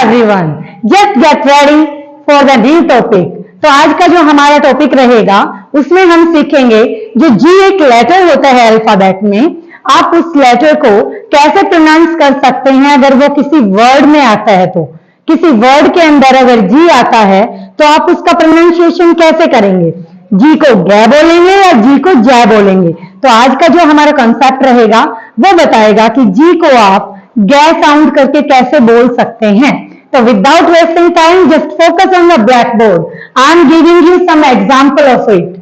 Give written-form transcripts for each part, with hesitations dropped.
everyone, just get ready for the new topic. तो आज का जो हमारा टॉपिक रहेगा उसमें हम सीखेंगे जो जी एक लेटर होता है अल्फाबेट में, आप उस लेटर को कैसे प्रोनाउंस कर सकते हैं अगर वो किसी वर्ड में आता है। तो किसी वर्ड के अंदर अगर जी आता है तो आप उसका प्रोनाउंसिएशन कैसे करेंगे, जी को गे बोलेंगे या जी को जय बोलेंगे। तो आज का जो हमारा कॉन्सेप्ट रहेगा वो बताएगा कि जी को आप गे साउंड करके कैसे बोल सकते हैं। तो without wasting time just focus on the blackboard, I am giving you some example of it.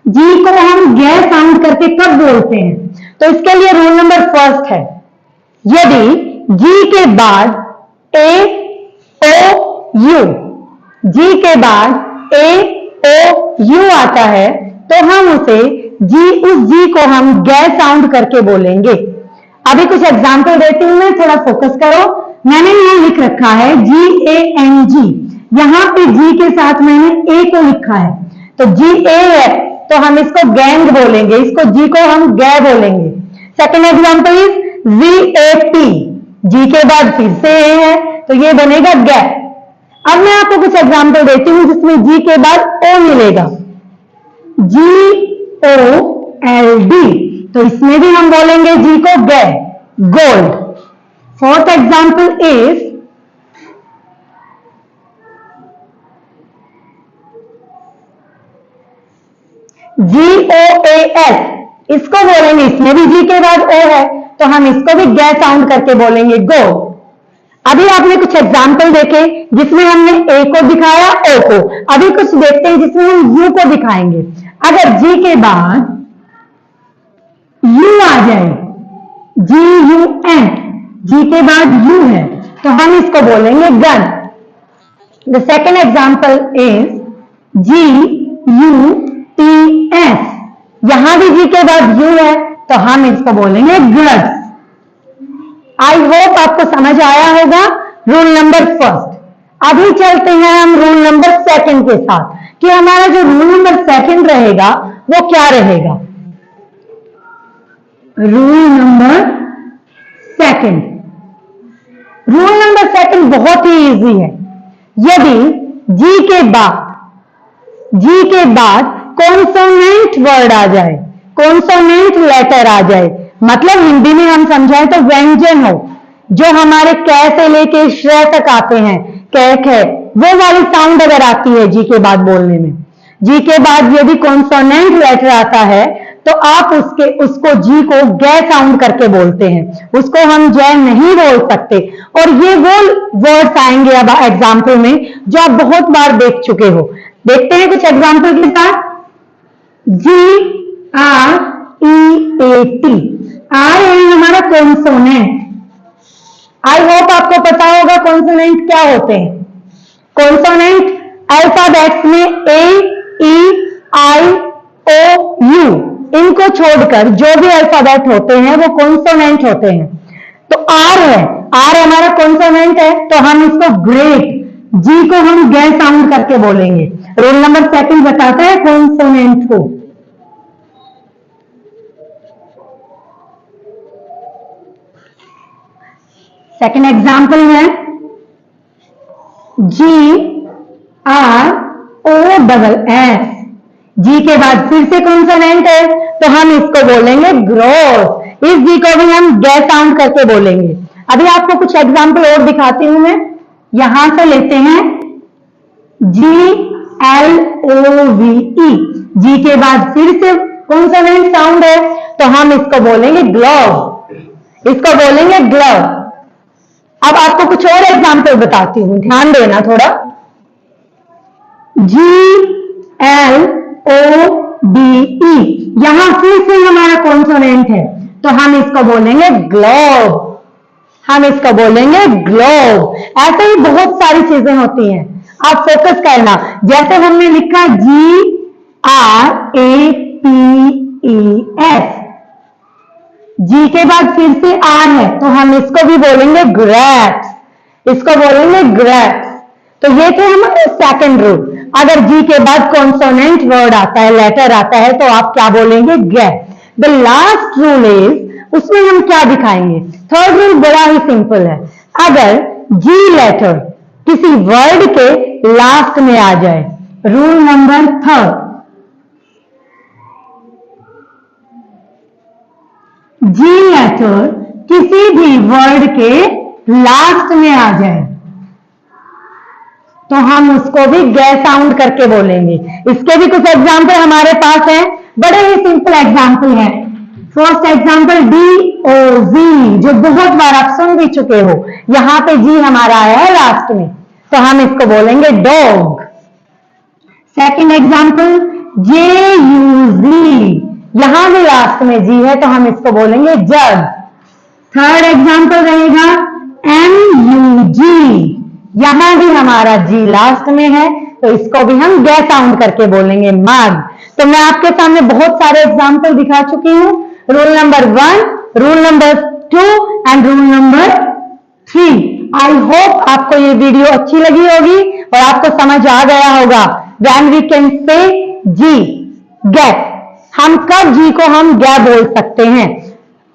G को हम गे साउंड करके कब बोलते हैं, तो इसके लिए रूल नंबर फर्स्ट है, यदि जी के बाद ए ओ यू, जी के बाद ए ओ यू आता है तो हम उसे जी, उस जी को हम गे साउंड करके बोलेंगे। अभी कुछ एग्जांपल देती हूं मैं, थोड़ा फोकस करो। मैंने यहां लिख रखा है GANG, यहां पे जी के साथ मैंने ए को लिखा है, तो जी ए है तो हम इसको गैंग बोलेंगे, इसको जी को हम गे बोलेंगे। सेकेंड एग्जांपल इज VAP, जी के बाद फिर से ए है तो ये बनेगा गे। अब मैं आपको कुछ एग्जांपल देती हूं जिसमें जी के बाद ओ मिलेगा, GOLD, तो इसमें भी हम बोलेंगे जी को गे, gold. Fourth example is GOAS, इसको बोलेंगे, इसमें भी जी के बाद ओ है तो हम इसको भी गे साउंड करके बोलेंगे, गो। अभी आपने कुछ एग्जाम्पल देखे जिसमें हमने ए को दिखाया, ओ को। अभी कुछ देखते हैं जिसमें हम यू को दिखाएंगे। अगर जी के बाद यू आ जाए, GUN, जी के बाद यू है तो हम इसको बोलेंगे gun. The second example is GUTS, यहां भी जी के बाद यू है तो हम इसको बोलेंगे ग्रज। आई होप आपको समझ आया होगा रूल नंबर फर्स्ट। अभी चलते हैं हम रूल नंबर सेकंड के साथ कि हमारा जो रूल नंबर सेकंड रहेगा वो क्या रहेगा। Rule number second, rule number second बहुत ही इजी है। यदि जी के बाद कॉन्सोनेंट वर्ड आ जाए, कॉन्सोनेंट लेटर आ जाए, मतलब हिंदी में हम समझाएं तो व्यंजन हो, जो हमारे कै से लेके श्रेय तक आते हैं, कैक है, वो वाली साउंड अगर आती है जी के बाद बोलने में, जी के बाद यदि कॉन्सोनेंट लेटर आता है तो आप उसको जी को गे साउंड करके बोलते हैं, उसको हम जय नहीं बोल सकते। और ये वो वर्ड्स आएंगे अब एग्जाम्पल में जो आप बहुत बार देख चुके हो। देखते हैं कुछ एग्जाम्पल के साथ। GREAT, आर है हमारा कॉन्सोनेंट। आई होप आपको पता होगा कॉन्सोनेंट क्या होते हैं। कॉन्सोनेंट अल्फाबेट्स में AEIOU, इनको छोड़कर जो भी अल्फाबेट होते हैं वो कॉन्सोनेंट होते हैं। तो आर है, आर हमारा कॉन्सोनेंट है तो हम इसको ग्रेट, जी को हम गे साउंड करके बोलेंगे। रूल नंबर सेकंड बताता है कॉन्सोनेंट को। सेकेंड एग्जाम्पल है GROSS, जी के बाद फिर से कॉन्सोनेंट है तो हम इसको बोलेंगे ग्रोस, इस जी को भी हम गे साउंड करके बोलेंगे। अभी आपको कुछ एग्जाम्पल और दिखाती हूं मैं, यहां से लेते हैं GLOVE, जी के बाद फिर से कॉन्सोनेंट साउंड है तो हम इसको बोलेंगे ग्लोव, इसको बोलेंगे ग्लव। अब आपको कुछ और एग्जाम्पल बताती हूं, ध्यान देना थोड़ा। GLOBE, यहां फिर से हमारा कॉन्सोनेंट है तो हम इसको बोलेंगे ग्लोब, हम इसको बोलेंगे ग्लोब। ऐसे ही बहुत सारी चीजें होती हैं, आप फोकस करना। जैसे हमने लिखा GRAPES, जी के बाद फिर से आर है तो हम इसको भी बोलेंगे ग्रैप्स, इसको बोलेंगे ग्रैप्स। तो ये थे हमारे सेकंड रूल। अगर जी के बाद कॉन्सोनेंट वर्ड आता है, लेटर आता है तो आप क्या बोलेंगे, गे। द लास्ट रूल इज, उसमें हम क्या दिखाएंगे। थर्ड रूल बड़ा ही सिंपल है, अगर जी लेटर किसी वर्ड के लास्ट में आ जाए। रूल नंबर 3, जी लेटर किसी भी वर्ड के लास्ट में आ जाए तो हम उसको भी गे साउंड करके बोलेंगे। इसके भी कुछ एग्जाम्पल हमारे पास हैं, बड़े ही सिंपल एग्जाम्पल हैं। फर्स्ट एग्जाम्पल DOG, जो बहुत बार आप सुन भी चुके हो। यहां पे जी हमारा आया है लास्ट में, तो हम इसको बोलेंगे डॉग। सेकंड एग्जाम्पल JUG, यहां भी लास्ट में जी है तो हम इसको बोलेंगे जग। थर्ड एग्जाम्पल रहेगा MUG, यहां भी हमारा जी लास्ट में है तो इसको भी हम गे साउंड करके बोलेंगे मग। तो मैं आपके सामने बहुत सारे एग्जाम्पल दिखा चुकी हूं। Rule number 1, rule number 2 and rule number 3। I hope आपको ये वीडियो अच्छी लगी होगी और आपको समझ आ गया होगा when we can say ji gate, हम कब जी को हम गे बोल सकते हैं।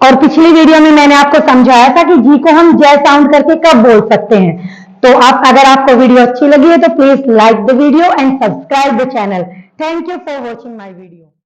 और पिछली वीडियो में मैंने आपको समझाया था कि जी को हम जे साउंड करके कब बोल सकते हैं। तो अगर आपको वीडियो अच्छी लगी है तो please like the video and subscribe the channel. Thank you for watching my video.